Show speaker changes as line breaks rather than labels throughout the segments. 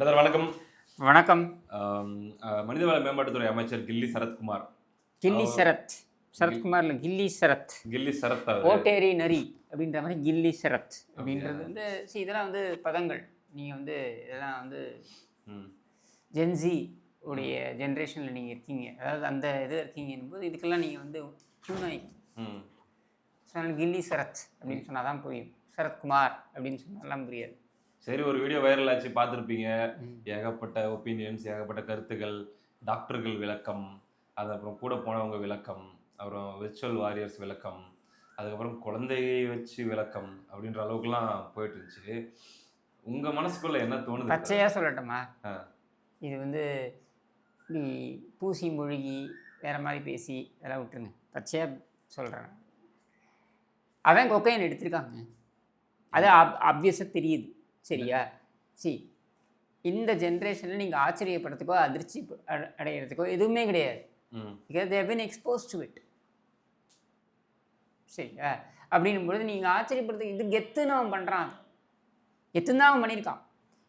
Brother வணக்கம்.
வணக்கம்.
மனிதவள மேம்பாட்டுத்துறை அமைச்சர் கில்லி சரத்குமார்.
கில்லி சரத் சரத்குமார் இல்லை, கில்லி சரத்.
கில்லி சரத்
ஓட்டேரி நரி அப்படின்ற மாதிரி கில்லி சரத் அப்படின்றது வந்து இதெல்லாம் வந்து பதங்கள். நீங்கள் வந்து இதெல்லாம் வந்து ஜென்சி உடைய ஜென்ரேஷனில் நீங்கள் இருக்கீங்க, அதாவது அந்த இது இருக்கீங்கன்னு போது இதுக்கெல்லாம் நீங்கள் வந்து டியூனாயிக்கும். சொன்னால் கில்லி சரத் அப்படின்னு சொன்னால் தான் புரியும். சரத்குமார் அப்படின்னு சொன்னாலாம் புரியாது.
சரி, ஒரு வீடியோ வைரல் ஆச்சு, பார்த்துருப்பீங்க. ஏகப்பட்ட ஒப்பீனியன்ஸ், ஏகப்பட்ட கருத்துக்கள், டாக்டர்கள் விளக்கம், அது அப்புறம் கூட போனவங்க விளக்கம், அப்புறம் விர்ச்சுவல் வாரியர்ஸ் விளக்கம், அதுக்கப்புறம் குழந்தையை வச்சு விளக்கம் அப்படின்ற அளவுக்குலாம் போயிட்டு இருந்துச்சு. உங்கள் மனசுக்குள்ள என்ன தோணுது?
பச்சையாக சொல்லட்டுமா? இது வந்து இப்படி பூசி மொழிகி வேற மாதிரி பேசி அதெல்லாம் விட்டுருங்க. பச்சையாக சொல்கிறேன். அவன் கொக்கைன் எடுத்திருக்காங்க, அது ஆப்வியஸாக தெரியுது. சரியா? இந்த ஜென்ரேஷனில் நீங்கள் ஆச்சரியப்படுறதுக்கோ அதிர்ச்சி அடைகிறதுக்கோ எதுவுமே கிடையாது. Because they have been expose to it. சரியா? அப்படின்னும் பொழுது நீங்கள் ஆச்சரியப்படுறதுக்கு இது கெத்துன்னு அவன் பண்ணுறான், கெத்துன்னு தான் அவன் பண்ணியிருக்கான்.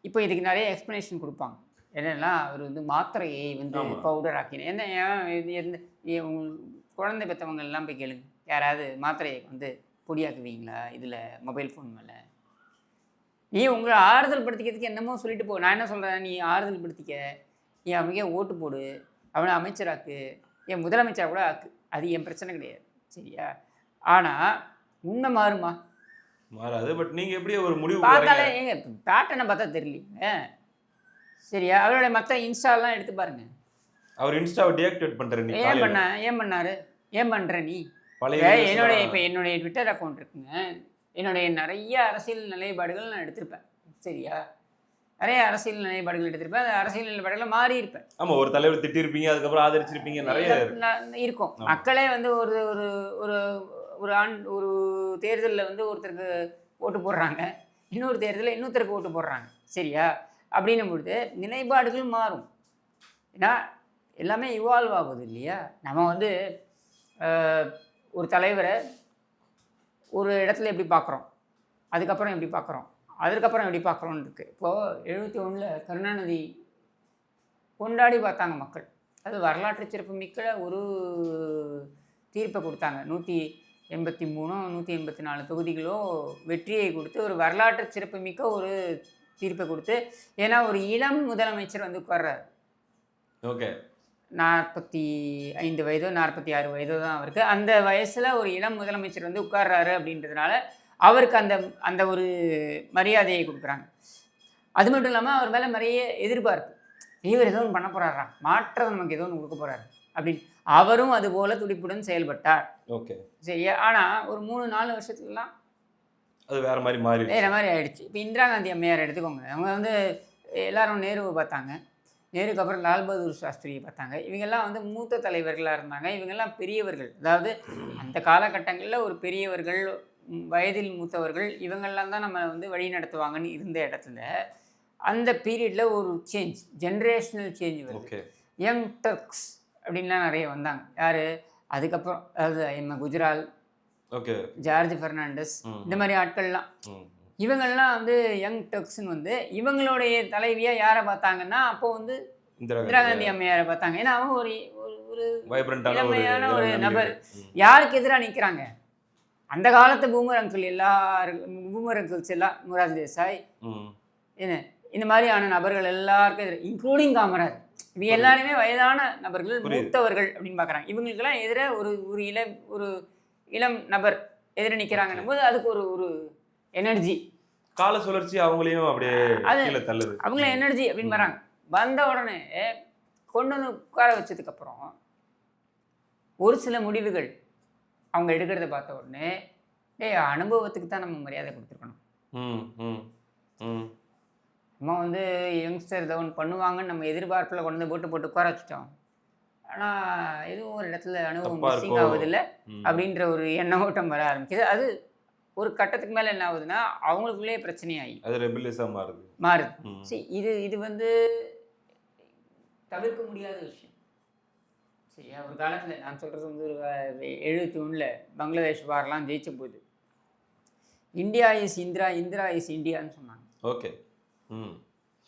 இப்போ இதுக்கு நிறைய எக்ஸ்ப்ளனேஷன் கொடுப்பாங்க. என்னென்னா அவர் வந்து மாத்திரையை வந்து பவுடர் ஆக்கினேன். எந்த குழந்தை பெற்றவங்க எல்லாம் போய் கேளுங்க, யாராவது மாத்திரையை வந்து பொடியாக்குவீங்களா இதில் மொபைல் ஃபோன் மேலே? நீ உங்களை ஆறுதல் படுத்திக்கிறதுக்கு என்னமோ சொல்லிட்டு போ. நான் என்ன சொல்கிறேன், நீ ஆறுதல் படுத்திக்க, நீ அவனுக்கே ஓட்டு போடு, அவனை அமைச்சராக்கு, என் முதலமைச்சராக கூட ஆக்கு, அது என் பிரச்சனை கிடையாது. சரியா? ஆனால் உண்மை மாறுமா?
மாறாது. பட் நீங்கள் எப்படி ஒரு முடிவு
பார்த்தாலே ஏங்க பேட்டர்னை பார்த்தா தெரியலீங்க. சரியா? அவருடைய மற்ற இன்ஸ்டாலாம் எடுத்து பாருங்க.
அவர் இன்ஸ்டாவை டீஆக்டிவேட் பண்ணுறாரு.
ஏன் பண்ணாரு? ஏன் பண்ணுற நீ? என்னுடைய ட்விட்டர் அக்கௌண்ட் இருக்குங்க, என்னுடைய நிறைய அரசியல் நிலைப்பாடுகள் நான் எடுத்திருப்பேன். சரியா? நிறைய அரசியல் நிலைப்பாடுகள் எடுத்திருப்பேன். அந்த அரசியல் நிலைப்பாடுகளை மாறி இருப்பேன்.
ஆமாம், ஒரு தலைவர் திட்டிருப்பீங்க, அதுக்கப்புறம் ஆதரிச்சிருப்பீங்க, நிறைய
இருக்கும். மக்களே வந்து ஒரு ஒரு ஒரு ஒரு தேர்தலில் வந்து ஒருத்தருக்கு ஓட்டு போடுறாங்க, இன்னொரு தேர்தலில் இன்னொருத்தருக்கு ஓட்டு போடுறாங்க. சரியா? அப்படின்னும் பொழுது நிலைப்பாடுகள் மாறும். ஏன்னா எல்லாமே இவால்வ் ஆகுது இல்லையா? நம்ம வந்து ஒரு தலைவரை ஒரு இடத்துல எப்படி பார்க்குறோம், அதுக்கப்புறம் எப்படி பார்க்குறோம், அதுக்கப்புறம் எப்படி பார்க்குறோன்னு இருக்குது. இப்போது 71 கருணாநிதி கொண்டாடி பார்த்தாங்க மக்கள். அது வரலாற்று சிறப்பு மிக்க ஒரு தீர்ப்பை கொடுத்தாங்க. 183 184 தொகுதிகளோ வெற்றியை கொடுத்து ஒரு வரலாற்று சிறப்பு மிக்க ஒரு தீர்ப்பை கொடுத்து. ஏன்னா ஒரு இளம் முதலமைச்சர் வந்து உட்கார்றாரு.
ஓகே,
45 வயதோ 46 வயதோ தான் அவருக்கு. அந்த வயசில் ஒரு இளம் முதலமைச்சர் வந்து உட்கார்றாரு அப்படின்றதுனால அவருக்கு அந்த அந்த ஒரு மரியாதையை கொடுக்குறாங்க. அது மட்டும் இல்லாமல் அவர் மேலே நிறைய எதிர்பார்ப்பு. இவர் ஏதோ ஒன்று பண்ண போகிறாரா, மாற்றம் நமக்கு ஏதோ ஒன்று கொடுக்க போகிறாரு அப்படின்னு அவரும் அதுபோல் துடிப்புடன் செயல்பட்டார்.
ஓகே,
சரியா? ஆனால் ஒரு 3-4 வருஷத்துலலாம்
அது வேறு மாதிரி
ஆயிடுச்சு. இப்போ இந்திரா காந்தி அம்மையார் எடுத்துக்கோங்க. அவங்க வந்து எல்லாரும் நேருவை பார்த்தாங்க, நேருக்கு அப்புறம் லால் பகதூர் சாஸ்திரியை பார்த்தாங்க. இவங்கெல்லாம் வந்து மூத்த தலைவர்களாக இருந்தாங்க. இவங்கெல்லாம் பெரியவர்கள், அதாவது அந்த காலகட்டங்களில் ஒரு பெரியவர்கள், வயதில் மூத்தவர்கள், இவங்கெல்லாம் தான் நம்ம வந்து வழி நடத்துவாங்கன்னு இருந்த இடத்துல அந்த பீரியடில் ஒரு சேஞ்ச், ஜென்ரேஷனல் சேஞ்ச் வருது. யங் டர்க்ஸ் அப்படின்லாம் நிறைய வந்தாங்க. யார்? அதுக்கப்புறம் அதாவது குஜ்ரால், ஜார்ஜ் பெர்னாண்டஸ், இந்த மாதிரி ஆட்கள்லாம், இவங்கள்லாம் வந்து யங் டர்க்ஸ்ன்னு வந்து இவங்களுடைய தலைவியாக யாரை பார்த்தாங்கன்னா அப்போ வந்து இந்திரா காந்தி அம்மையாரை பார்த்தாங்க. ஏன்னா அவங்க ஒரு ஒரு இளமையான ஒரு நபர். யாருக்கு எதிராக நிற்கிறாங்க? அந்த காலத்து பூமர் அங்கிள்ஸ் எல்லாம், மொரார்ஜி தேசாய், என்ன இந்த மாதிரியான நபர்கள் எல்லாருக்கும் எதிராக, இன்க்ளூடிங் காமராஜ், இவங்க எல்லாருமே வயதான நபர்கள், மூத்தவர்கள் அப்படின்னு பார்க்குறாங்க. இவங்களுக்கெல்லாம் எதிராக ஒரு இளம் நபர் எதிர நிற்கிறாங்கன்னும் போது அதுக்கு ஒரு எனர்ஜி,
கால சுழற்சி அவங்களையும் அப்படியே தள்ளுது.
அவங்கள எனர்ஜி அப்படின்னு வராங்க. வந்த உடனே கொண்டு வந்து உட்கார வச்சதுக்கப்புறம் ஒரு சில முடிவுகள் அவங்க எடுக்கிறத பார்த்த உடனே அனுபவத்துக்கு தான் நம்ம மரியாதை கொடுத்துருக்கணும். நம்ம வந்து யங்ஸ்டர் ஏதோ ஒன்று பண்ணுவாங்கன்னு நம்ம எதிர்பார்ப்பில் கொண்டு வந்து போட்டு உட்கார வச்சுட்டோம். ஆனால் எதுவும் ஒரு இடத்துல அனுபவம் மிஸ்ஸிங் ஆகுதில்லை அப்படின்ற ஒரு எண்ண ஓட்டம் வர ஆரம்பிக்குது. அது ஒரு கட்டத்துக்கு மேலே என்ன ஆகுதுன்னா அவங்களுக்குள்ளே பிரச்சனையாகி அது ரெபெலியஸாக மாறுது. சரி, இது வந்து தவிர்க்க முடியாத விஷயம். சரியா? ஒரு காலத்தில் நான் சொல்கிறது வந்து ஒரு 71 பங்களாதேஷ் வாரெலாம் ஜெயிச்ச போது India is Indira, Indira is இந்தியான்னு சொன்னாங்க.
ஓகே,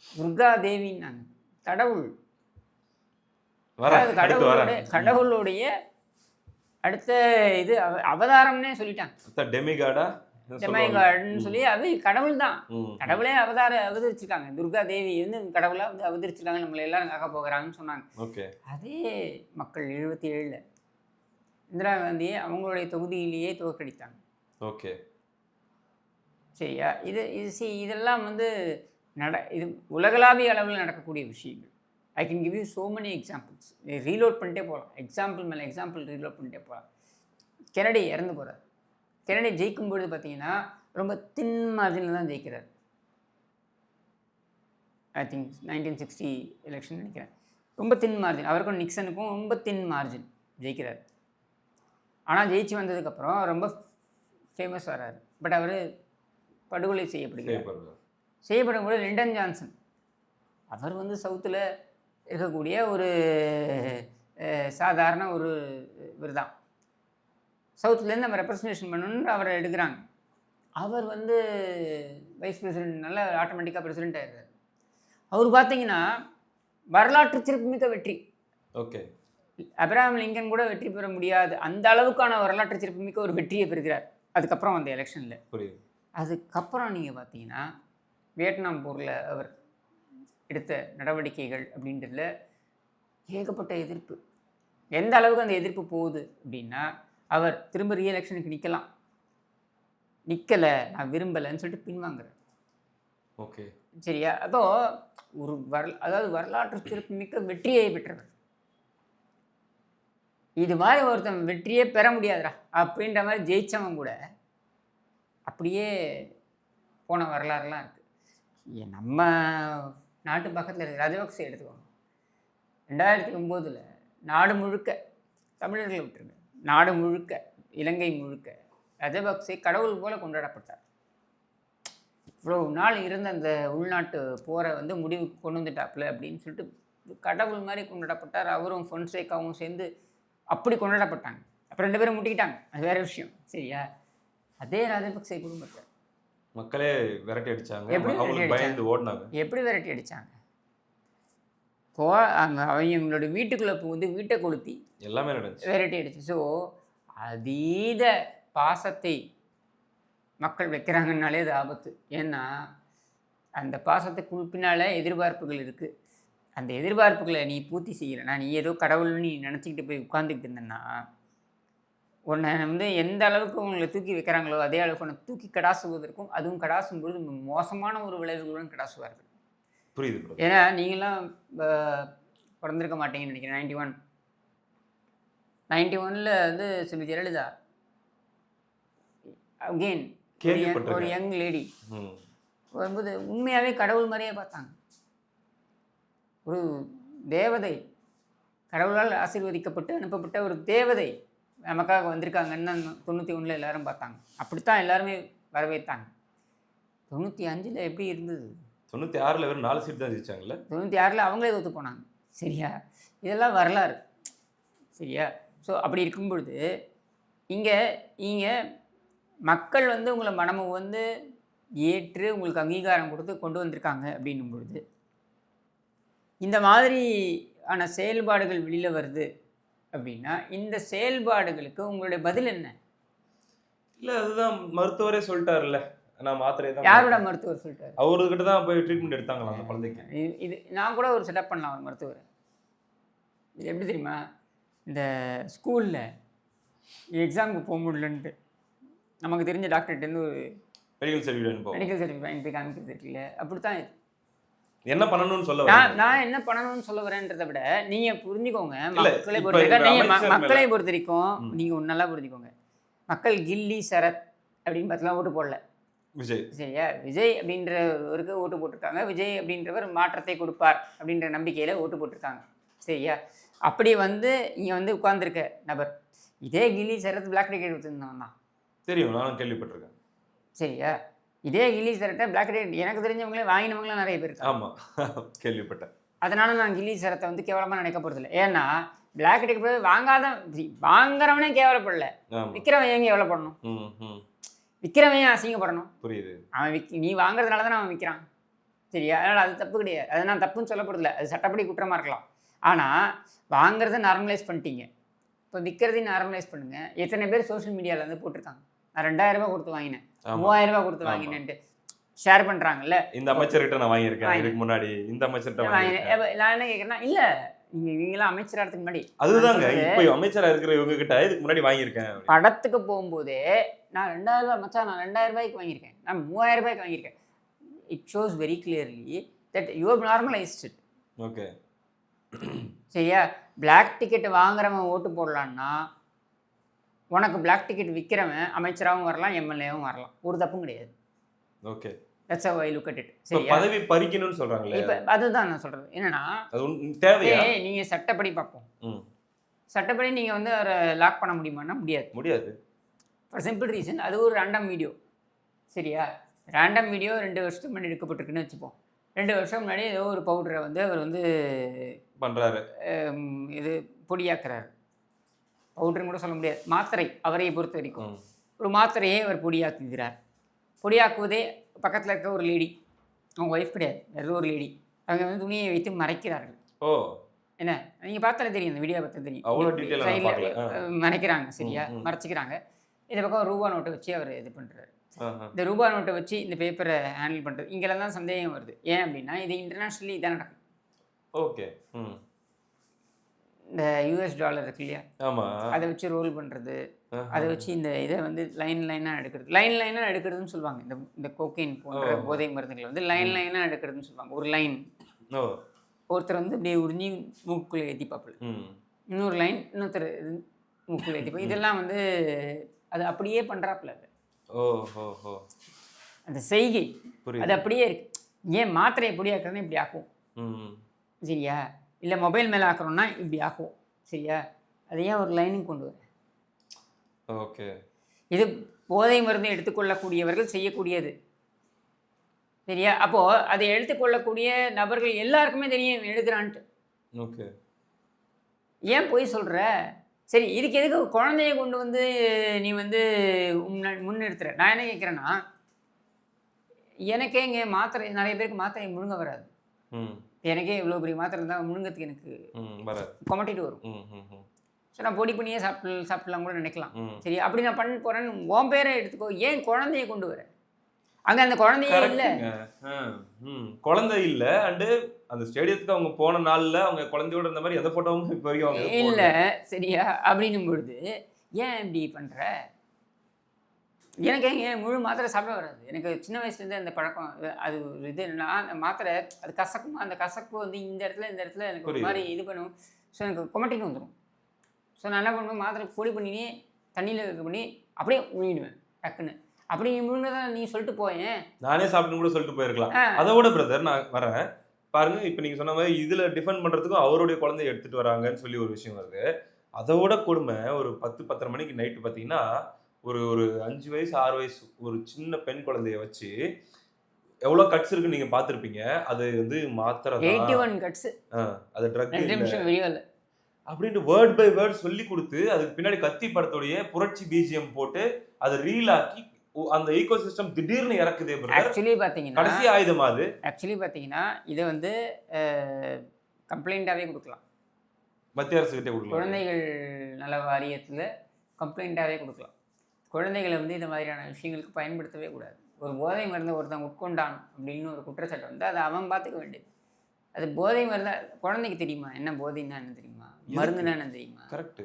துர்கா தேவின்னாங்க. கடவுள்.
வரேன்,
அதாவது
அடுத்து வரேன்.
கடவுளுடைய அடுத்த இது அவதாரம்னே சொல்லிட்டாங்க.
டெமிகாடா
டெமைகாட்னு சொல்லி அது கடவுள் தான்.
ம்.
கடவுளே அவதரிச்சிருக்காங்க. துர்கா தேவி வந்து கடவுளாக வந்து அவதரிச்சிருக்காங்க, நம்மளை எல்லாரும் காக்க போகிறாங்கன்னு சொன்னாங்க.
ஓகே.
அதே மக்கள் 77ல் இந்திரா காந்தியை அவங்களுடைய தொகுதியிலேயே தோற்கடித்தாங்க.
ஓகே.
சரியா? இதெல்லாம் வந்து இது உலகளாவிய அளவில் நடக்கக்கூடிய விஷயங்கள். I can give you so many examples. Reload பண்ணிட்டே போகலாம். எக்ஸாம்பிள் மேலே எக்ஸாம்பிள் ரீலோட் பண்ணிட்டே போகலாம். கெனடி இறந்து போகிறார். கெனடி ஜெயிக்கும்பொழுது பார்த்தீங்கன்னா ரொம்ப தின் மார்ஜினில் தான் ஜெயிக்கிறார். ஐ திங்க் 1960 எலெக்ஷன் நினைக்கிறேன். ரொம்ப தின் மார்ஜின். அவருக்கும் நிக்சனுக்கும் ரொம்ப தின் மார்ஜின் ஜெயிக்கிறார். ஆனால் ஜெயிச்சு வந்ததுக்கப்புறம் ரொம்ப ஃபேமஸ் வராரு. பட் அவர் படுகொலை செய்யப்படும்போது லிண்டன் ஜான்சன் அவர் வந்து சவுத்தில் இருக்கக்கூடிய ஒரு சாதாரண ஒரு இவர் தான். சவுத்துலேருந்து நம்ம ரெப்ரசன்டேஷன் பண்ணணுன்னு அவரை எடுக்கிறாங்க. அவர் வந்து வைஸ் பிரசிடென்ட்னால ஆட்டோமேட்டிக்காக பிரசிடென்ட் ஆகிடுறாரு. அவர் பார்த்தீங்கன்னா வரலாற்று சிறப்புமிக்க வெற்றி.
ஓகே.
அப்ரஹாம் லிங்கன் கூட வெற்றி பெற முடியாது அந்த அளவுக்கான வரலாற்று சிறப்புமிக்க ஒரு வெற்றியை பெறுகிறார் அதுக்கப்புறம் அந்த எலெக்ஷனில்.
புரியுது.
அதுக்கப்புறம் நீங்கள் பார்த்தீங்கன்னா வியட்நாம் போரில் அவர் எடுத்த நடவடிக்கைகள் அப்படின்றதுல ஏகப்பட்ட எதிர்ப்பு. எந்த அளவுக்கு அந்த எதிர்ப்பு போகுது அப்படின்னா, அவர் திரும்ப ரீஎலெக்ஷனுக்கு நிற்கலை, நான் விரும்பலைன்னு சொல்லிட்டு பின்வாங்குறார்.
ஓகே.
சரியா? அப்போ ஒரு அதாவது வரலாற்று சிறப்புமிக்க வெற்றியை பெற்றவர். இது மாதிரி ஒருத்தன் வெற்றியே பெற முடியாதுடா அப்படின்ற மாதிரி ஜெயிச்சவன் கூட அப்படியே போன வரலாறுலாம் இருக்குது. நம்ம நாட்டு பக்கத்தில் இருக்க ராஜபக்சே எடுத்துக்கோங்க. 2009 நாடு முழுக்க, தமிழர்களை விட்டுருங்க, நாடு முழுக்க, இலங்கை முழுக்க ராஜபக்சே கடவுள் போல கொண்டாடப்பட்டார். இவ்வளோ நாள் இருந்த அந்த உள்நாட்டு போரை வந்து முடிவுக்கு கொண்டு வந்துட்டாப்புல அப்படின்னு சொல்லிட்டு கடவுள் மாதிரி கொண்டாடப்பட்டார். அவரும் ஃபொன்சேகாவும் சேர்ந்து அப்படி கொண்டாடப்பட்டாங்க. அப்புறம் 2 பேரும் முட்டிக்கிட்டாங்க, அது வேற விஷயம். சரியா? அதே ராஜபக்சே குடும்பத்தை
மக்களே விரட்டி அடிச்சாங்க.
எப்படி விரட்டி அடிச்சாங்க? அவங்களோட வீட்டுக்குள்ளே வந்து வீட்டை கொளுத்தி
எல்லாமே நடந்துச்சு,
விரட்டி அடிச்சு. ஸோ அதீத பாசத்தை மக்கள் வைக்கிறாங்கன்னாலே அது ஆபத்து. ஏன்னா அந்த பாசத்துக்கு பின்னால் எதிர்பார்ப்புகள் இருக்குது. அந்த எதிர்பார்ப்புகளை நீ பூர்த்தி செய்யலைன்னா, நீ ஏதோ கடவுள்னு நீ நினச்சிக்கிட்டு போய் உட்காந்துக்கிட்டு இருந்தேன்னா, உன்னை வந்து எந்த அளவுக்கு உங்களை தூக்கி வைக்கிறாங்களோ அதே அளவுக்கு உன்னை தூக்கி கடாசுவதற்கும், அதுவும் கடாசும் பொழுது மோசமான ஒரு விளைவுகளுடன் கடாசுவார்கள்.
புரியுது.
ஏன்னா நீங்களாம் பிறந்திருக்க மாட்டீங்கன்னு நினைக்கிறேன். 91ல் வந்து ஸ்ரீமதி ஜெயலலிதா அகெயின் ஒரு யங் லேடி வரும்போது உண்மையாகவே கடவுள் மாதிரியே பார்த்தாங்க. ஒரு தேவதை, கடவுளால் ஆசீர்வதிக்கப்பட்டு அனுப்பப்பட்ட ஒரு தேவதை நமக்காக வந்திருக்காங்கன்னு 91ல் எல்லாரும் பார்த்தாங்க. அப்படித்தான் எல்லாருமே வரவேற்றாங்க. 95ல் எப்படி இருந்தது?
96ல் வெறும் 4 சீட் தான் ஜெயிச்சாங்கல்ல.
96ல் அவங்களே தோற்று போனாங்க. சரியா? இதெல்லாம் வரலாறு. சரியா? ஸோ அப்படி இருக்கும் பொழுது இங்கே மக்கள் வந்து உங்களை மனமும் வந்து ஏற்று உங்களுக்கு அங்கீகாரம் கொடுத்து கொண்டு வந்திருக்காங்க அப்படின்னும் பொழுது இந்த மாதிரியான செயல்பாடுகள் வெளியில் வருது அப்படின்னா, இந்த செயல்பாடுகளுக்கு உங்களுடைய பதில் என்ன?
இல்லை, அதுதான் மருத்துவரே சொல்லிட்டாருல்ல, நான் மாத்திரை தான்.
யாரோட மருத்துவர் சொல்லிட்டாரு?
அவர்கிட்ட தான் போய் ட்ரீட்மெண்ட் எடுத்தாங்களா அந்த குழந்தைக்கு.
இது நான் கூட ஒரு செட்டப் பண்ணலாம் ஒரு மருத்துவர். இது எப்படி தெரியுமா? இந்த ஸ்கூலில் எக்ஸாமுக்கு போக முடியலன்ட்டு நமக்கு தெரிஞ்ச டாக்டர்கிட்டேருந்து ஒரு மெடிக்கல் சர்டிஃபிகேட் வாங்கி காமிக்கிறது இருக்குல்ல, அப்படித்தான் இது.
என்ன பண்ணணும்னு சொல்ல
நான் என்ன பண்ணணும்னு சொல்ல வரேன்றதை விட நீங்கள் புரிஞ்சுக்கோங்க. மக்களை பொறுத்த வரைக்கும் நீங்கள் நல்லா புரிஞ்சுக்கோங்க. மக்கள் கில்லி சரத் அப்படின்னு பார்த்துலாம் ஓட்டு போடல.
விஜய்.
சரியா? விஜய் அப்படின்றவருக்கு ஓட்டு போட்டிருக்காங்க. விஜய் அப்படின்றவர் மாற்றத்தை கொடுப்பார் அப்படின்ற நம்பிக்கையில் ஓட்டு போட்டிருக்காங்க. சரியா? அப்படி வந்து இங்கே வந்து உட்கார்ந்துருக்க நபர் இதே கில்லி சரத் பிளாக் டிக்கெட் கொடுத்துருந்தவன் தான்.
தெரியும், நானும் கேள்விப்பட்டிருக்கேன்.
சரியா? இதே கில்லி சரட்டை பிளாக் டிக்கெட் எனக்கு தெரிஞ்சவங்களே வாங்கினவங்களாம் நிறைய பேர் இருக்காங்க.
ஆமாம், கேள்விப்பட்டேன்.
அதனால நான் கில்லி சரத்தை வந்து கேவலமாக நினைக்க போகிறதில்ல. ஏன்னா பிளாக் டிக்கெட் வாங்குறவனே கேவலப்படல, விற்கிறவன் ஏன் கேவலப்படணும்? விற்கிறவன் ஏன் அசிங்கப்படணும்?
புரியுது.
அவன் நீ வாங்குறதுனால தானே அவன் விற்கிறான். சரியா? அதனால் அது தப்பு கிடையாது. அதை நான் தப்புன்னு சொல்லப்படுதில்ல. அது சட்டப்படி குற்றமாக இருக்கலாம். ஆனால் வாங்குறத நார்மலைஸ் பண்ணிட்டீங்க. இப்போ விற்கிறதையும் நார்மலைஸ் பண்ணுங்க. எத்தனை பேர் சோஷியல் மீடியாவில் வந்து போட்டிருக்காங்க, நான் 2000 ரூபா கொடுத்து வாங்கினேன், 3000 ரூபா கொடுத்து வாங்கினேன்ட்டு ஷேர் பண்ணுறாங்கல்ல.
இந்த அமைச்சர்கிட்ட நான் வாங்கியிருக்கேன், இதுக்கு முன்னாடி இந்த அமைச்சர்கிட்ட வாங்கியிருக்கேன்.
நான் என்ன கேட்குறேன்னா, இல்லை இவங்களாம் அமைச்சராகிறதுக்கு முன்னாடி
அதுதாங்க இப்போ அமைச்சராக இருக்கிற இவங்க கிட்ட இதுக்கு முன்னாடி வாங்கியிருக்கேன்.
படத்துக்கு போகும்போதே நான் 2000 ரூபாய் மச்சான், நான் 2000 ரூபாய்க்கு வாங்கியிருக்கேன், நான் 3000 ரூபாய்க்கு வாங்கியிருக்கேன். It shows very clearly that you have normalised it.
Okay,
சரியா? பிளாக் டிக்கெட் வாங்குறவன் ஓட்டு போடலான்னா உனக்கு பிளாக் டிக்கெட் விற்கிறவன் அமைச்சராகவும் வரலாம், எம்எல்ஏவும் வரலாம். ஒரு தப்பும் கிடையாது.
Okay,
that's how I look at it.
சரி, பதவி பறிக்கணும்னு சொல்றாங்களே,
இப்போ அதுதான் நான் சொல்கிறது. என்னன்னா,
அது தேவையா?
நீங்கள் சட்டப்படி பார்ப்போம். சட்டப்படி நீங்கள் வந்து அவரை லாக் பண்ண முடியுமான்னா முடியாது. ஃபார் சிம்பிள் ரீசன், அது ஒரு ரேண்டம் வீடியோ. சரியா? ரேண்டம் வீடியோ 2 வருஷத்துக்கு முன்னாடி எடுக்கப்பட்டிருக்குன்னு வச்சுப்போம். 2 வருஷம் முன்னாடி ஏதோ ஒரு பவுடரை வந்து அவர் வந்து பண்ணுறாரு, இது பொடியாக்குறாரு. பவுடர்னு கூட சொல்ல முடியாது, மாத்திரை. அவரை பொறுத்த வரைக்கும் ஒரு மாத்திரையை அவர் பொடியாக்குகிறார். பொடியாக்குவதே பக்கத்தில் இருக்க ஒரு லேடி, அவங்க ஒய்ஃப் கிடையாது, வேறு ஒரு லேடி, அவங்க வந்து துணியை வைத்து மறைக்கிறார்கள். என்ன, நீங்கள் பார்த்தாலே தெரியும், இந்த வீடியோ பார்த்து தெரியும். சைடில் மறைக்கிறாங்க. சரியா? மறைச்சிக்கிறாங்க. இந்த பக்கம் ரூபா நோட்டை வச்சு அவர் இது பண்ணுறாரு. இந்த ரூபா நோட்டை வச்சு இந்த பேப்பரை ஹேண்டில் பண்ணுறது, இங்கெல்லாம் தான் சந்தேகம் வருது. ஏன் அப்படின்னா, இது இன்டர்நேஷ்னலி இதான் நடக்கும்.
ஓகே,
இந்த யூஎஸ் டாலர் இருக்கு இல்லையா, அதை வச்சு ரோல் பண்ணுறது, அதை வச்சு இந்த இதை வந்து லைனாக எடுக்கிறது. லைனாக எடுக்கிறதுன்னு சொல்லுவாங்க. இந்த கோக்கைன் போன்ற போதை மருந்துகளை வந்து லைனாக எடுக்கிறதுன்னு சொல்லுவாங்க. ஒரு லைன் ஒருத்தர் வந்து இப்படியே உறிஞ்சி மூக்குக்குள்ளே ஏற்றி பார்ப்பல, இன்னொரு லைன் இன்னொருத்தர் மூக்குக்குள்ளே ஏற்றிப்போம். இதெல்லாம் வந்து அது அப்படியே பண்ணுறாப்புல. அந்த செய்கை அது அப்படியே இருக்கு. ஏன் மாத்திரையை இப்படி ஆக்குறதுன்னா இப்படி ஆக்கும், சரியா? இல்லை மொபைல் மேலே ஆக்குறோம்னா இப்படி ஆக்கும், சரியா? அதை ஏன் ஒரு லைனும் கொண்டு வர?
ஓகே,
இது போதை மருந்து எடுத்துக்கொள்ளக்கூடியவர்கள் செய்யக்கூடியது, சரியா? அப்போது அதை எடுத்துக்கொள்ளக்கூடிய நபர்கள் எல்லாருக்குமே தெரியும் எடுக்கிறான்ட்டு.
ஓகே,
ஏன் போய் சொல்கிற? சரி, இதுக்கு எதுக்கு குழந்தைய கொண்டு வந்து நீ வந்து முன்னிறுத்துற? நான் என்ன கேட்குறேன்னா, எனக்கே இங்கே மாத்திரை, நிறைய பேருக்கு மாத்திரை முழுங்க வராது. எனக்கே இவ்வளோ பெரிய மாத்திரை இருந்தால் முழுங்கிறதுக்கு எனக்கு கொமட்டிட்டு வரும். ஸோ நான் பொடி பண்ணியே சாப்பிடலாம் கூட நினைக்கலாம். சரி, அப்படி நான் பண்ண போகிறேன்னு உன் பேரை எடுத்துக்கோ. ஏன் குழந்தைய கொண்டு வர? அங்கே அந்த குழந்தையே இல்லை,
குழந்தை இல்லை. அண்டு அந்த ஸ்டேடியத்துக்கு அவங்க போன நாளில் அவங்க குழந்தையோட இருந்த மாதிரி எந்த ஃபோட்டோவும் இப்போ வரைக்கும்
இல்லை, சரியா? அப்படின்னும் பொழுது ஏன் இப்படி பண்ணுற? எனக்கு ஏன் முழு மாத்திரை சாப்பிட வராது. எனக்கு சின்ன வயசுலேருந்து அந்த பழக்கம். அது இது என்னன்னா, அந்த மாத்திரை அது கசக்கும். அந்த கசப்பு வந்து இந்த இடத்துல எனக்கு ஒரு மாதிரி இது பண்ணும். ஸோ எனக்கு கொமட்டின்னு வந்துடும். ஸோ நான் என்ன பண்ணுவேன், மாத்திரை பொடி பண்ணினே தண்ணியில் வைக்க பண்ணி அப்படியே முழுங்கிடுவேன் டக்குன்னு. அப்படி முழுங்கதான் நீ சொல்லிட்டு போயேன், நானே
சாப்பிட்டு கூட சொல்லிட்டு போயிருக்கலாம். அதோட பிரதர் நான் வரேன் பாருங்க. இப்போ நீங்கள் சொன்ன மாதிரி இதில் டிஃபெண்ட் பண்ணுறதுக்கும் அவருடைய குழந்தைய எடுத்துகிட்டு வராங்கன்னு சொல்லி ஒரு விஷயம் வருது. அதோட கொடுமை, ஒரு 10-10:30 மணிக்கு நைட்டு பார்த்தீங்கன்னா, ஒரு 5 வயசு 6 வயசு ஒரு சின்ன பெண் குழந்தைய வச்சு எவ்வளோ கட்ஸ் இருக்குன்னு நீங்கள் பார்த்துருப்பீங்க. அது வந்து மாத்திரை
81 கட்ஸ்,
அது ட்ரக் அப்படின்ட்டு வேர்ட் பை வேர்ட் சொல்லி கொடுத்து, அதுக்கு பின்னாடி கத்தி படத்துடைய புரட்சி பிஜிஎம் போட்டு அதை ரீல் ஆக்கி அந்த ஈகோ சிஸ்டம் திடீர்னு இறக்குது.
ஆக்சுவலி பார்த்தீங்கன்னா
கடைசி ஆயுதமா அது?
ஆக்சுவலி பார்த்தீங்கன்னா இதை வந்து கம்ப்ளைண்ட்டாகவே கொடுக்கலாம்,
மத்திய அரசு கிட்டே கொடுக்கலாம்.
குழந்தைகள் நல வாரியத்தில் கம்ப்ளைண்ட்டாகவே கொடுக்கலாம். குழந்தைகளை வந்து இந்த மாதிரியான விஷயங்களுக்கு பயன்படுத்தவே கூடாது. ஒரு போதை மருந்து ஒருத்தன் உட்கொண்டான் அப்படின்னு ஒரு குற்றச்சாட்டு வந்து அதை அவன் பார்த்துக்க வேண்டியது. அது போதை மருந்து குழந்தைக்கு தெரியுமா என்ன போதைன்னா என்ன தெரியுமா, மருந்துன்னா என்ன தெரியுமா?
கரெக்டு.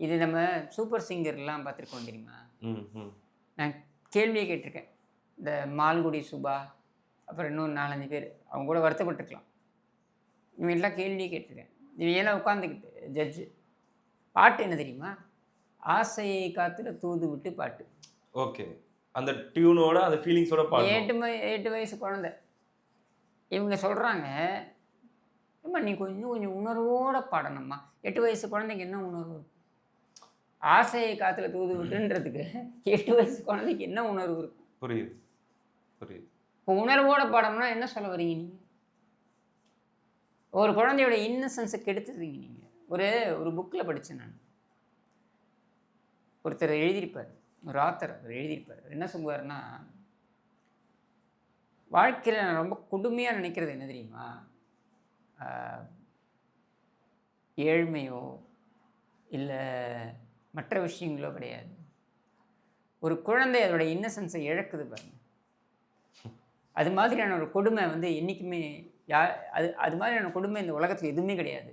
இது நம்ம சூப்பர் சிங்கர்லாம் பார்த்துருக்கோம் தெரியுமா? நான் கேள்வியே கேட்டிருக்கேன். இந்த மால்குடி சுபா, அப்புறம் இன்னொரு 4-5 பேர், அவங்க கூட வருத்தப்பட்டிருக்கலாம். இவங்கெல்லாம் கேள்வியே கேட்டிருக்கேன். இவங்கெல்லாம் உட்காந்துக்கிட்டு ஜட்ஜு பாட்டு என்ன தெரியுமா, ஆசையை காத்துல தூது விட்டு பாட்டு.
ஓகே, அந்த டியூனோட அந்த ஃபீலிங்ஸோட பாட்டு.
8 வயசு குழந்தை. இவங்க சொல்கிறாங்க, ஏம்மா நீ கொஞ்சம் உணர்வோடு பாடணும்மா. 8 வயசு குழந்தைக்கு என்ன உணர்வு? ஆசையை காத்துல தூது விட்டுன்றதுக்கு 8 வயசு குழந்தைக்கு என்ன உணர்வு இருக்கும்?
புரியுது.
இப்போ உணர்வோட பாடணும்னா என்ன சொல்ல வரீங்க நீங்கள்? ஒரு குழந்தையோட இன்னசென்ஸை கெடுத்துறீங்க நீங்கள். ஒரு புக்கில் படித்தேன் நான். ஒருத்தர் எழுதியிருப்பார், ஒரு ஆத்தர் அவர் எழுதியிருப்பார். என்ன சொல்லுவார்னா, வாழ்க்கையில் நான் ரொம்ப கொடுமையாக நினைக்கிறது என்ன தெரியுமா? ஏழ்மையோ இல்லை மற்ற விஷயங்களோ கிடையாது. ஒரு குழந்தை அதோட இன்னசென்ஸை இழக்குது பாருங்க. அது மாதிரியான ஒரு கொடுமை வந்து என்றைக்குமே அது மாதிரியான கொடுமை இந்த உலகத்தில் எதுவுமே கிடையாது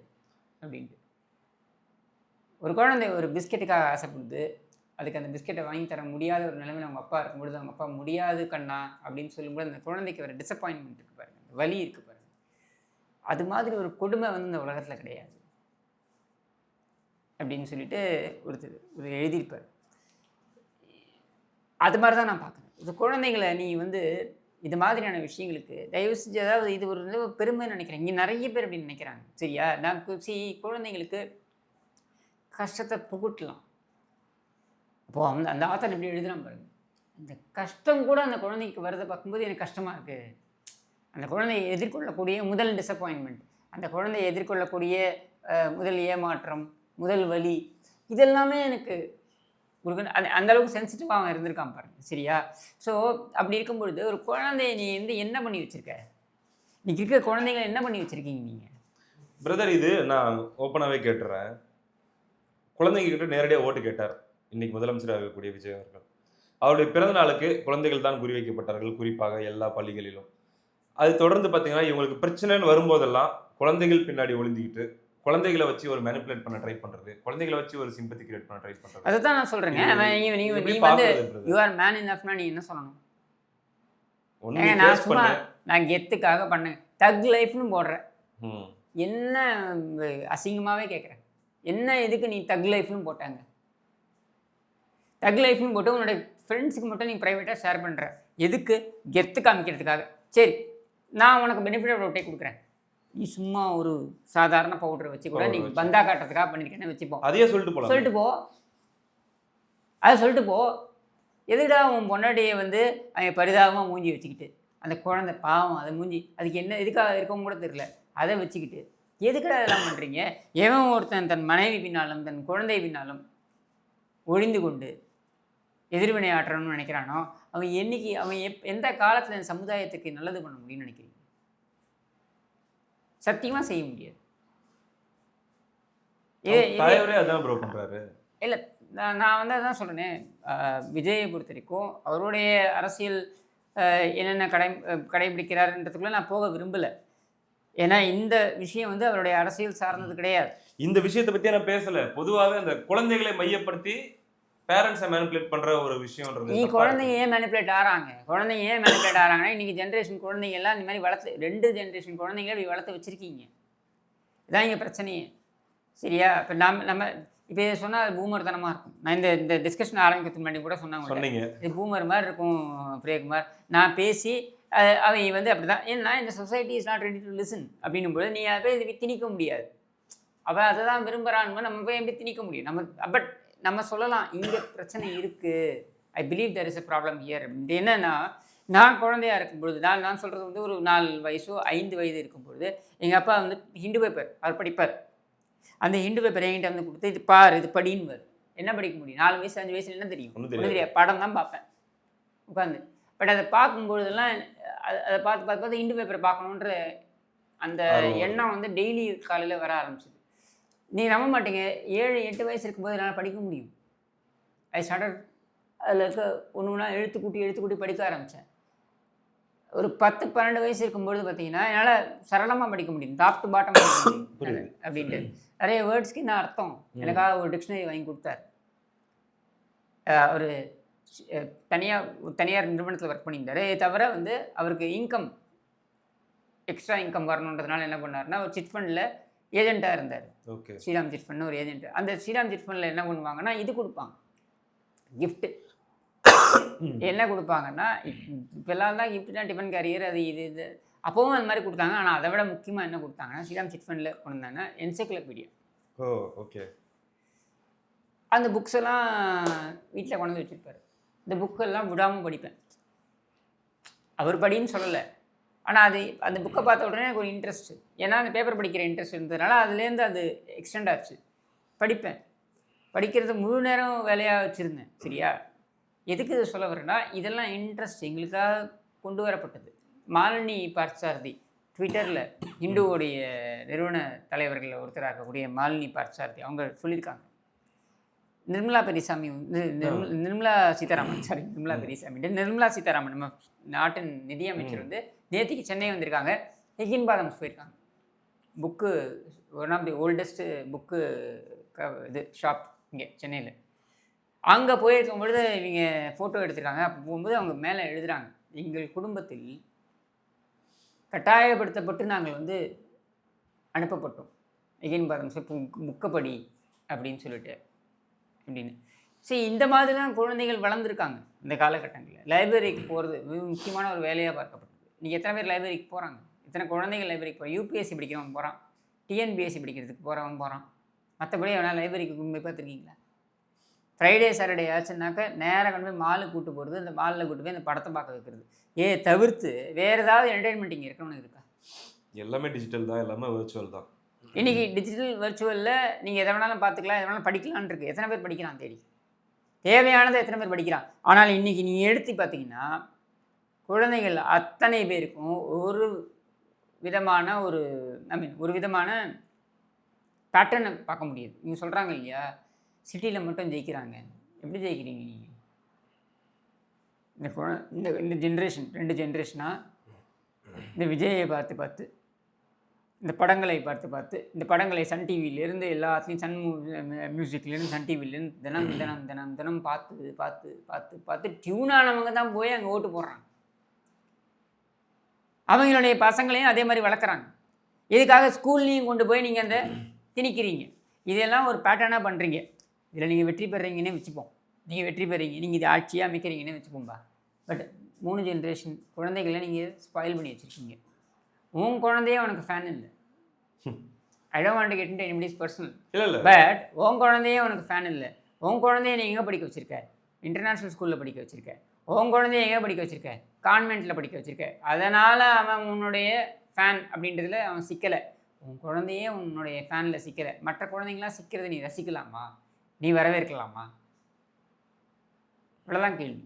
அப்படின்ட்டு. ஒரு குழந்தை ஒரு பிஸ்கெட்டுக்காக ஆசைப்படுது. அதுக்கு அந்த பிஸ்கெட்டை வாங்கி தர முடியாத ஒரு நிலைமையில் அவங்க அப்பா இருக்கும்பொழுது, அவங்க அப்பா முடியாது கண்ணா அப்படின்னு சொல்லும்போது அந்த குழந்தைக்கு ஒரு டிசப்பாயின்மெண்ட் இருக்குது பாருங்க, வலி இருக்குது பாருங்க. அது மாதிரி ஒரு கொடுமை வந்து இந்த உலகத்தில் கிடையாது அப்படின்னு சொல்லிட்டு ஒரு எழுதியிருப்பார். அது மாதிரி தான் நான் பார்க்குறேன். இது குழந்தைங்களை நீ வந்து இது மாதிரியான விஷயங்களுக்கு தயவு செஞ்சு, அதாவது இது ஒரு பெருமை நினைக்கிறேன். இங்கே நிறைய பேர் அப்படின்னு நினைக்கிறாங்க. சரியா? நான் குழந்தைங்களுக்கு கஷ்டத்தை புகுட்டலாம். அப்போது அந்த ஆத்தர் எப்படி எழுதுலாம் பாருங்க. இந்த கஷ்டம் கூட அந்த குழந்தைக்கு வரதை பார்க்கும்போது எனக்கு கஷ்டமாக இருக்குது. அந்த குழந்தையை எதிர்கொள்ளக்கூடிய முதல் டிசப்பாயின்மெண்ட், அந்த குழந்தையை எதிர்கொள்ளக்கூடிய முதல் ஏமாற்றம், முதல் வலி, இதெல்லாமே எனக்கு அந்த அளவுக்கு சென்சிட்டிவாக அவன் இருந்திருக்கான் பாருங்க. சரியா? ஸோ அப்படி இருக்கும்பொழுது ஒரு குழந்தைய நீ வந்து என்ன பண்ணி வச்சுருக்க? இன்னைக்கு இருக்கிற குழந்தைங்களை என்ன பண்ணி வச்சுருக்கீங்க நீங்கள்?
பிரதர், இது நான் ஓப்பனாகவே கேட்டுறேன். குழந்தைங்க கிட்ட நேரடியாக ஓட்டு கேட்டார் இன்னைக்கு முதலமைச்சராக இருக்கக்கூடிய விஜய் அவர்கள். அவருடைய பிறந்த நாளுக்கு குழந்தைகள் தான் குறிவைக்கப்பட்டார்கள், குறிப்பாக எல்லா பள்ளிகளிலும். அது தொடர்ந்து பார்த்தீங்கன்னா இவங்களுக்கு பிரச்சனைன்னு வரும்போதெல்லாம் குழந்தைகள் பின்னாடி ஒளிஞ்சிக்கிட்டு குழந்தைகளை வச்சு ஒரு மேனிபுலேட் பண்ண ட்ரை பண்றது, குழந்தைகளை வச்சு ஒரு சிம்பத்தி கிரியேட் பண்ண ட்ரை பண்றது.
அதுதான் நான் சொல்றேங்க. நீ வந்து யூ ஆர் மேன் இனஃப்னா நீ என்ன சொல்லணும்? நான் சும்மா நான் கெத்துக்காக பண்ணேன், தக் லைஃப்னு போடுறேன். என்ன அசிங்கமாகவே கேட்குறேன், என்ன எதுக்கு நீ தக் லைஃப்னு போட்டாங்க? தக் லைஃப்னு போட்டு உன்னோட ஃப்ரெண்ட்ஸுக்கு மட்டும் நீ ப்ரைவேட்டாக ஷேர் பண்ணுற, எதுக்கு? கெத்து காமிக்கிறதுக்காக. சரி, நான் உனக்கு பெனிஃபிட் ஆஃப் டவுட்டே கொடுக்குறேன். நீ சும்மா ஒரு சாதாரண பவுடரை வச்சு கூட நீ பந்தா காட்டுறதுக்காக பண்ணியிருக்கேன்னு வச்சுப்போம்.
அதையே சொல்லிட்டு
போ, அதை சொல்லிட்டு போ. எதுடா உன் பொண்டாட்டியை வந்து அவன் பரிதாபமாக மூஞ்சி வச்சுக்கிட்டு, அந்த குழந்தை பாவம் அதை மூஞ்சி அதுக்கு என்ன எதுக்காக இருக்கவும் கூட தெரியல, அதை வச்சுக்கிட்டு எதுக்கடா இதெல்லாம் பண்ணுறீங்க? எவன் ஒருத்தன் தன் மனைவி பின்னாலும் தன் குழந்தை பின்னாலும் ஒழிந்து கொண்டு எதிர்வினை ஆற்றணும்னு நினைக்கிறானோ, அவன் எந்த காலத்தில் இந்த சமுதாயத்துக்கு நல்லது பண்ண முடியும்னு நினைக்கிறீங்க? சத்தியமாக செய்ய முடியாது. இல்லை, நான் வந்து அதான் சொல்கிறேன். விஜயை பொறுத்த வரைக்கும் அவருடைய அரசியல் என்னென்ன கடைபிடிக்கிறாருன்றதுக்குள்ளே நான் போக விரும்பலை. ஏன்னா இந்த விஷயம் வந்து அவருடைய அரசியல் சார்ந்தது கிடையாது.
இந்த விஷயத்தை பற்றி நான் பேசலை. பொதுவாகவே அந்த குழந்தைகளை மையப்படுத்தி பேரண்ட்ஸை மேனிபுலேட் பண்ணுற ஒரு விஷயம்ன்றது.
நீ குழந்தைங்க ஏன் மேனிபுலேட் ஆகிறாங்கன்னா இன்றைக்கி ஜென்ரேஷன் குழந்தைங்க எல்லாம் இந்த மாதிரி வளர்த்து 2 ஜென்ரேஷன் குழந்தைங்கள இப்படி வளர்த்து வச்சுருக்கீங்க. இதான் இங்கே பிரச்சனையே. சரியா? இப்போ நம்ம இப்போ இதை சொன்னால் அது பூமர் தனமாக இருக்கும். நான் இந்த டிஸ்கஷன் ஆரம்பிக்கிறதுக்கு முன்னாடி கூட சொன்னாங்க, இது பூமர் மாதிரி இருக்கும் பிரியகுமார். நான் பேசி அவங்க வந்து அப்படி தான், ஏன்னா இந்த society is not ready to listen அப்படின்னும்போது நீ அதை போய் இது திணிக்க முடியாது. அவள் அதை தான் விரும்புகிறான்னு நம்ம போய் எப்படி திணிக்க முடியும்? பட் நம்ம சொல்லலாம், இங்கே பிரச்சனை இருக்குது, I believe there is a problem here அப்படின்ட்டு. என்னென்னா, நான் குழந்தையாக இருக்கும்பொழுது, நான் சொல்கிறது வந்து ஒரு 4 வயசோ 5 வயது இருக்கும்பொழுது எங்கள் அப்பா வந்து ஹிண்டு பேப்பர் அவர் படிப்பார். அந்த ஹிண்டு பேப்பர் என்கிட்ட வந்து கொடுத்து, இது பார், இது படின்னு. என்ன படிக்க முடியும்? 4 வயசு 5 வயசுல என்ன தெரியும்? ஒன்றும் தெரியாது. படம் தான் பார்ப்பேன் உட்காந்து. பட் அதை பார்க்கும்பொழுதெல்லாம் அதை பார்த்து ஹிண்டு பேப்பரை பார்க்கணுன்ற அந்த எண்ணம் வந்து டெய்லி காலையில் வர ஆரம்பிச்சிது. நீ நம்ப மாட்டீங்க, 7-8 வயசு இருக்கும்போது என்னால் படிக்க முடியும். ஐ ஸ்டார்டட் அதில் இருக்க ஒன்று எழுத்து கூட்டி படிக்க ஆரம்பித்தேன். ஒரு 10-12 வயசு இருக்கும்பொழுது பார்த்தீங்கன்னா என்னால் சரளமாக படிக்க முடியும், டாப் டு பாட்டம் அப்படின்ட்டு. நிறைய வேர்ட்ஸ்க்கு என்ன அர்த்தம் எனக்காக ஒரு டிக்ஷனரி வாங்கி கொடுத்தார். ஒரு தனியார் நிறுவனத்தில் ஒர்க் பண்ணியிருந்தார். இதை தவிர வந்து அவருக்கு எக்ஸ்ட்ரா இன்கம் வரணுன்றதுனால என்ன பண்ணார்னா, ஒரு சிட் ஃபண்டில் ஏஜெண்ட்டாக இருந்தார். ஸ்ரீராம் சிட் ஃபண்ட் ஒரு ஏஜென்ட். அந்த ஸ்ரீராம் சிட் ஃபண்டில் என்ன பண்ணுவாங்கன்னா, இது கொடுப்பாங்க, கிஃப்ட்டு. என்ன கொடுப்பாங்கன்னா, இப்போல்லாம் தான் கிஃப்ட்னா டிஃபன் கேரியர் அது இது அப்போவும் அந்த மாதிரி கொடுத்தாங்க. ஆனால் அதை விட முக்கியமாக என்ன கொடுத்தாங்கன்னா, ஸ்ரீராம் சிட் ஃபண்டில் கொண்டு வந்தாங்கன்னா என்சைக்ளோபீடியா.
ஓகே.
அந்த புக்ஸ் எல்லாம் வீட்டில் கொண்டு வந்து வச்சுருப்பார். இந்த புக்கெல்லாம் விடாமல் படிப்பேன். அவர் படின்னு சொல்லலை, ஆனால் அந்த புக்கை பார்த்த உடனே எனக்கு ஒரு இன்ட்ரெஸ்ட்டு. ஏன்னா அந்த பேப்பர் படிக்கிற இன்ட்ரெஸ்ட் இருந்ததுனால அதுலேருந்து அது எக்ஸ்டெண்ட் ஆச்சு. படிப்பேன். படிக்கிறது முழு நேரம் வேலையாக வச்சுருந்தேன். சரியா? எதுக்கு இதை சொல்ல வரேன்னா, இதெல்லாம் இன்ட்ரெஸ்ட் எங்களுக்காக கொண்டு வரப்பட்டது. மாலினி பார்சாரதி ட்விட்டரில் இந்துவோடைய நிறுவன தலைவர்களில் ஒருத்தராக இருக்கக்கூடிய மாலினி பார்சாரதி அவங்க சொல்லியிருக்காங்க. நிர்மலா பெரியசாமி வந்து நிர்மலா சீதாராமன் நிர்மலா பெரியசாமி நிர்மலா சீதாராமன் நம்ம நாட்டின் நிதியமைச்சர் வந்து நேற்றுக்கு சென்னை வந்திருக்காங்க. ஹிகின் பாதம்ஸ் போயிருக்காங்க. Book one of the oldest book இது ஷாப் இங்கே சென்னையில். அங்கே போயிருக்கும் பொழுது இவங்க ஃபோட்டோ எடுத்திருக்காங்க. அப்போ போகும்போது அவங்க மேலே எழுதுகிறாங்க, எங்கள் குடும்பத்தில் கட்டாயப்படுத்தப்பட்டு நாங்கள் வந்து அனுப்பப்பட்டோம் ஹிகின் பாதம்ஸ் புக்கப்படி அப்படின்னு சொல்லிட்டு அப்படின்னு. சரி, இந்த மாதிரி தான் குழந்தைகள் வளர்ந்துருக்காங்க இந்த காலகட்டங்களில். லைப்ரரிக்கு போகிறது முக்கியமான ஒரு வேலையாக பார்க்கப்பட்டது. இன்றைக்கி எத்தனை பேர் லைப்ரரிக்கு போகிறாங்க? எத்தனை குழந்தைகள் லைப்ரரிக்கு போகிறான்? யூபிஎஸ்சி படிக்கிறவன் போகிறான், டிஎன்பிஎஸ்சி படிக்கிறதுக்கு போகிறவன் போகிறான். மற்றபடி அவனால் லைப்ரரிக்கு போய் பார்த்துருக்கீங்களா? ஃப்ரைடே சாட்டர்டே ஆச்சுன்னாக்கா நேராக கொண்டு போய் மாலுக்கு கூட்டு போகிறது, அந்த மாலில் கூட்டு போய் அந்த படத்தை பார்க்க வைக்கிறது. தவிர்த்து வேறு ஏதாவது என்டர்டைன்மெண்ட் இங்கே இருக்கணும்னு இருக்கா?
எல்லாமே டிஜிட்டல் தான், எல்லாமே வர்ச்சுவல் தான்.
இன்றைக்கி டிஜிட்டல் வர்ச்சுவலில் நீங்கள் எதை வேணாலும் பார்த்துக்கலாம், எதை வேணாலும் படிக்கலான்னு இருக்குது. எத்தனை பேர் படிக்கிறான் தேடி? தேவையானதை எத்தனை பேர் படிக்கிறான்? ஆனால் இன்றைக்கி நீங்கள் எடுத்து பார்த்தீங்கன்னா குழந்தைகள் அத்தனை பேருக்கும் ஒரு விதமான ஒரு விதமான பேட்டர்னை பார்க்க முடியுது. இவங்க சொல்கிறாங்க இல்லையா, சிட்டியில் மட்டும் ஜெயிக்கிறாங்க. எப்படி ஜெயிக்கிறீங்க நீங்கள்? இந்த ஜென்ரேஷன் 2 ஜென்ரேஷனாக இந்த விஜயை பார்த்து இந்த படங்களை பார்த்து இந்த படங்களை சன் டிவியிலேருந்து எல்லாத்துலேயும் சன் மியூசிக்லேருந்து சன் டிவிலேருந்து தினம் பார்த்து டியூனானவங்க தான் போய் அங்கே ஓட்டு போடுறாங்க. அவங்களுடைய பசங்களையும் அதே மாதிரி வளர்க்குறாங்க. இதுக்காக ஸ்கூல்லையும் கொண்டு போய் நீங்கள் அந்த திணிக்கிறீங்க. இதெல்லாம் ஒரு பேட்டர்னாக பண்ணுறீங்க. இதில் நீங்கள் வெற்றி பெறுறீங்கன்னே வச்சுப்போம். நீங்கள் வெற்றி பெறீங்க, நீங்கள் இது ஆட்சியாக அமைக்கிறீங்கன்னே வச்சுப்போம்பா. பட் 3 ஜென்ரேஷன் குழந்தைகளை நீங்கள் ஸ்பாயில் பண்ணி வச்சுருக்கீங்க. உன் குழந்தையே உனக்கு ஃபேன் இல்லை. I don't want to get into anybody's personal. But உன் குழந்தையே உனக்கு ஃபேன் இல்லை. உன் குழந்தைய நீ எங்கே படிக்க வச்சுருக்க? இன்டர்நேஷ்னல் ஸ்கூலில் படிக்க வச்சுருக்க. உன் குழந்தைய எங்கே படிக்க வச்சுருக்க? கான்வென்ட்டில் படிக்க வச்சுருக்க. அதனால் அவன் உன்னுடைய ஃபேன் அப்படின்றதுல அவன் சிக்கலை. உன் குழந்தையே உன்னுடைய ஃபேனில் சிக்கலை. மற்ற குழந்தைங்களாம் சிக்கிறத நீ ரசிக்கலாமா? நீ வரவேற்கலாமா? இவ்வளோதான் கேள்வி.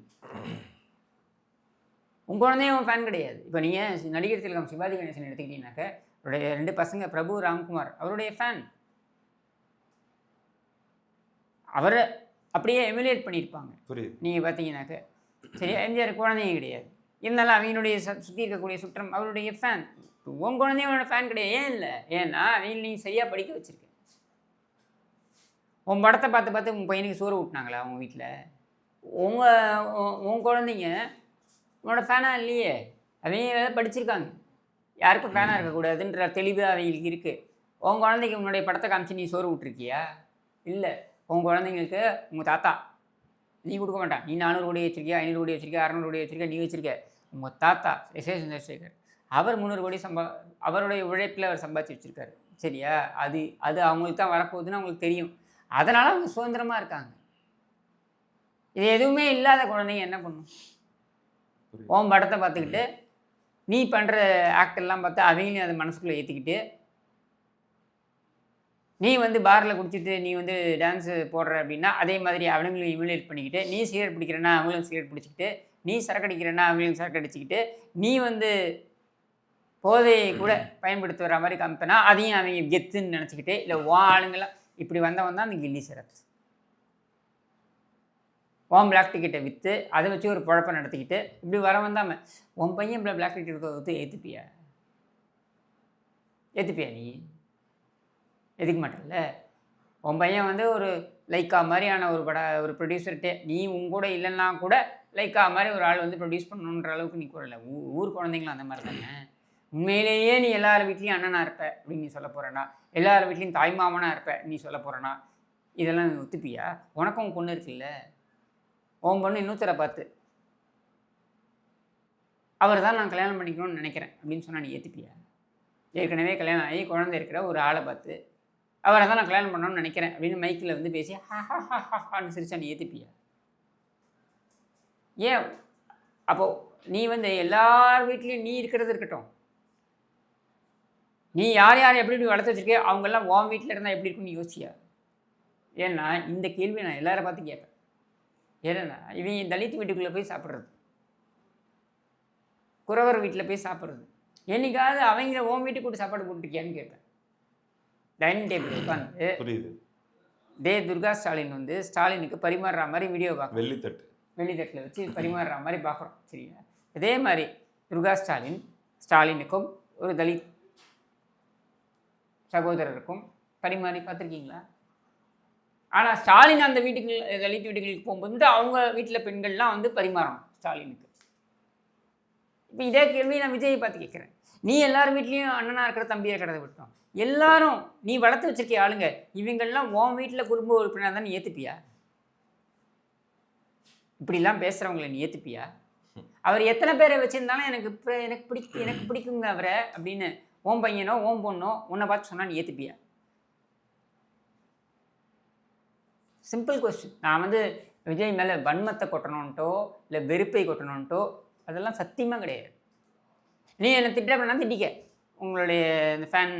உங்கள் குழந்தையும் உன் ஃபேன் கிடையாது. இப்போ நீங்கள் நடிகர் திலகம் சிவாஜி கணேசன் எடுத்துக்கிட்டீங்கன்னாக்க அவருடைய 2 பசங்க பிரபு ராம்குமார் அவருடைய ஃபேன். அவரை அப்படியே எமுலேட் பண்ணியிருப்பாங்க. நீங்கள் பார்த்தீங்கன்னாக்க சரி, எம்ஜிஆர் குழந்தையும் கிடையாது. இருந்தாலும் அவங்களுடைய சுற்றி இருக்கக்கூடிய சுற்றம் அவருடைய ஃபேன். உன் குழந்தையோட ஃபேன் கிடையாது. ஏன் இல்லை? ஏன்னா அவங்க நீங்கள் சரியாக படிக்க வச்சுருக்க. உன் படத்தை பார்த்து உங்கள் பையனுக்கு சோறு ஊட்டினாங்களா அவங்க வீட்டில்? உன் குழந்தைங்க உன்னோட ஃபேனாக இல்லையே. அவங்க படிச்சிருக்காங்க. யாருக்கும் ஃபேனாக இருக்கக்கூடாதுன்ற தெளிவாக அவங்களுக்கு இருக்குது. உன் குழந்தைக்கு உன்னுடைய படத்தை காமிச்சு நீ சோறு விட்ருக்கியா? இல்லை. உன் குழந்தைங்களுக்கு உங்கள் தாத்தா நீ கொடுக்க மாட்டான். நீ 400 கோடி வச்சுருக்கியா, 500 கோடி வச்சுருக்கியா, 600 கோடி வச்சுருக்கியா, நீ வச்சுருக்க. உங்கள் தாத்தா எஸ்.ஏ. சந்திரசேகர் அவர் 300 கோடி அவருடைய உழைப்பில் அவர் சம்பாதிச்சு வச்சுருக்காரு. சரியா? அது அவங்களுக்கு தான் வரப்போகுதுன்னு அவங்களுக்கு தெரியும். அதனால் அவங்க சுதந்திரமாக இருக்காங்க. இது எதுவுமே இல்லாத குழந்தைங்க என்ன பண்ணும்? உன் படத்தை பார்த்துக்கிட்டு நீ பண்ணுற ஆக்டெல்லாம் பார்த்து அவங்களையும் அதை மனசுக்குள்ளே ஏற்றிக்கிட்டு நீ வந்து பாரில் குடிச்சிட்டு நீ வந்து டான்ஸு போடுற அப்படின்னா அதே மாதிரி அவனுங்களும் இமிலேட் பண்ணிக்கிட்டு, நீ சிகரெட் பிடிக்கிறேன்னா அவங்களும் சிகரெட் பிடிச்சிக்கிட்டு, நீ சரக்கு அடிக்கிறேன்னா அவங்களையும் சரக்கு அடிச்சுக்கிட்டு, நீ வந்து போதையை கூட பயன்படுத்தி வர மாதிரி காமிப்பனா அதையும் அவங்க கெத்துன்னு நினச்சிக்கிட்டு, இல்லை ஆளுங்களாம் இப்படி வந்தவன் தான் அந்த கில்லி சரத். உன் பிளாக் டிக்கெட்டை விற்று அதை வச்சு ஒரு குழப்பம் நடத்திக்கிட்டு இப்படி வர வந்தாமல் உன் பையன் பிளாக் டிக்கெட் விற்று ஏற்றுப்பியா நீ? எதுக்க மாட்டேன்ல. உன் பையன் வந்து ஒரு லைக்கா மாதிரியான ஒரு ப்ரொடியூசர்கிட்டே நீ உங்கூட இல்லைன்னா கூட லைக்கா மாதிரி ஒரு ஆள் வந்து ப்ரொடியூஸ் பண்ணணுன்ற அளவுக்கு நீ கூடல. ஊர் குழந்தைங்களும் அந்த மாதிரி தானே. உண்மையிலேயே நீ எல்லார் வீட்லேயும் அண்ணனாக இருப்ப அப்படின்னு நீ சொல்ல போகிறேன்னா, எல்லார் வீட்லேயும் தாய்மாமனாக இருப்ப நீ சொல்ல போகிறேன்னா, இதெல்லாம் நீ ஒத்துப்பியா? உனக்கும் உன் பொண்ணு இருக்குல்ல, உன் பொண்ணு இன்னொருத்தரை பார்த்து அவர் தான் நான் கல்யாணம் பண்ணிக்கணும்னு நினைக்கிறேன் அப்படின்னு சொன்னால் நீ ஏற்றுப்பியா? ஏற்கனவே கல்யாணம் ஆகி குழந்தை இருக்கிற ஒரு ஆளை பார்த்து அவரை தான் நான் கல்யாணம் பண்ணணும்னு நினைக்கிறேன் அப்படின்னு மைக்கில் வந்து பேசி ஹான்னு சிரிச்சா நீ ஏற்றுப்பியா? ஏன்? அப்போது நீ வந்து எல்லார் வீட்லேயும் நீ இருக்கிறது இருக்கட்டும், நீ யார் எப்படி இப்படி வளர்த்து வச்சுருக்கே அவங்கெல்லாம் உன் வீட்டில் இருந்தால் எப்படி இருக்குன்னு யோசிச்சியா? ஏன்னா இந்த கேள்வி நான் எல்லாரை பார்த்து கேட்பேன். ஏன்னா இவங்க தலித் வீட்டுக்குள்ளே போய் சாப்பிட்றது, குறவர் வீட்டில் போய் சாப்பிட்றது. என்னைக்காவது அவங்கள உன் வீட்டுக்கு கூட்டு சாப்பாடு போட்டுருக்கியான்னு கேட்பேன். டைனிங் டேபிள் உட்காந்து
புரியுது.
துர்கா ஸ்டாலின் வந்து ஸ்டாலினுக்கு பரிமாறுற மாதிரி வீடியோ பார்க்குறோம்.
வெள்ளித்தட்டில்
வச்சு பரிமாறுற மாதிரி பார்க்குறோம். சரிங்களா? இதே மாதிரி துர்கா ஸ்டாலினுக்கும் ஒரு தலித் சகோதரருக்கும் பரிமாறி பார்த்துருக்கீங்களா? ஆனால் ஸ்டாலின் அந்த வீட்டுக்கு தலித் வீட்டுகளுக்கு போகும்போது அவங்க வீட்டில் பெண்கள்லாம் வந்து பரிமாறணும் ஸ்டாலினுக்கு. இப்போ இதே கேள்வி நான் விஜயை பார்த்து கேட்குறேன். நீ எல்லார் வீட்லேயும் அண்ணனாக இருக்கிற தம்பியாக இருக்கிறத விட்டோம், எல்லாரும் நீ வளர்த்து வச்சிருக்க ஆளுங்க இவங்கெல்லாம் உன் வீட்டில் குடும்ப உறுப்பினர் தான் நீ ஏற்றுப்பியா? இப்படிலாம் பேசுகிறவங்களை நீ ஏற்றுப்பியா? அவர் எத்தனை பேரை வச்சுருந்தாலும் எனக்கு பிடிக்குங்க அவரை அப்படின்னு ஓம் பையனோ ஓம் பொண்ணோ உன்னை பார்த்து சொன்னால் நீ ஏற்றுப்பியா? Simple question. நான் வந்து விஜய் மேலே வன்மத்தை கொட்டணுன்ட்டோ இல்லை வெறுப்பை கொட்டணுன்ட்டோ அதெல்லாம் சத்தியமாக கிடையாது. நீ என்னை திட்டுறப்பனா திட்டிக்க, உங்களுடைய இந்த ஃபேன்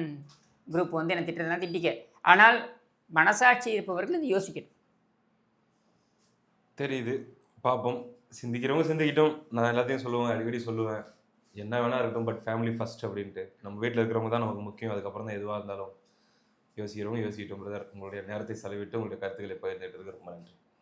குரூப் வந்து என்னை திட்டுறதுனா திட்டிக்க. ஆனால் மனசாட்சி இருப்பவர்கள் இது யோசிக்கணும்.
தெரியுது, பார்ப்போம். சிந்திக்கிறவங்க சிந்திக்கிட்டோம். நான் எல்லாத்தையும் சொல்லுவேன், அடிக்கடி சொல்லுவேன், என்ன வேணா இருக்கட்டும், பட் ஃபேமிலி ஃபர்ஸ்ட் அப்படின்ட்டு. நம்ம வீட்டில் இருக்கிறவங்க தான் நமக்கு முக்கியம். அதுக்கப்புறம் தான் எதுவாக இருந்தாலும் யோசிக்கிறவங்க யோசிக்கிட்டோம். பிரதர், உங்களுடைய நேரத்தை செலவிட்டு உங்களுடைய கருத்துக்களை பகிர்ந்துட்டு ரொம்ப நன்றி.